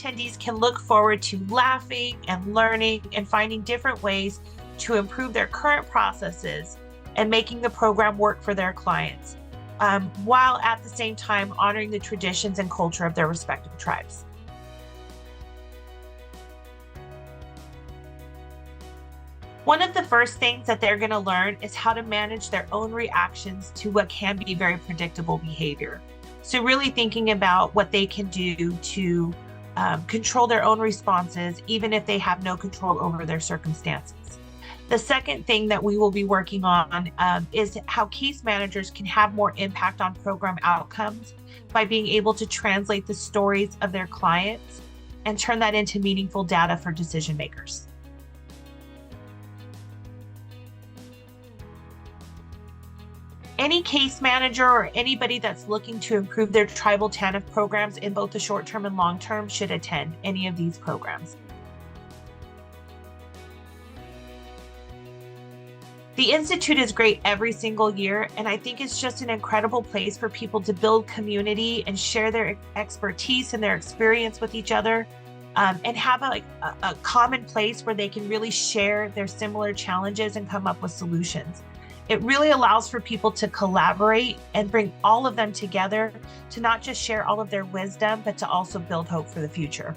attendees can look forward to laughing and learning and finding different ways to improve their current processes and making the program work for their clients, while at the same time honoring the traditions and culture of their respective tribes. One of the first things that they're going to learn is how to manage their own reactions to what can be very predictable behavior. So really thinking about what they can do to control their own responses, even if they have no control over their circumstances. The second thing that we will be working on is how case managers can have more impact on program outcomes by being able to translate the stories of their clients and turn that into meaningful data for decision makers. Any case manager or anybody that's looking to improve their tribal TANF programs in both the short term and long term should attend any of these programs. The Institute is great every single year, and I think it's just an incredible place for people to build community and share their expertise and their experience with each other, and have a common place where they can really share their similar challenges and come up with solutions. It really allows for people to collaborate and bring all of them together to not just share all of their wisdom, but to also build hope for the future.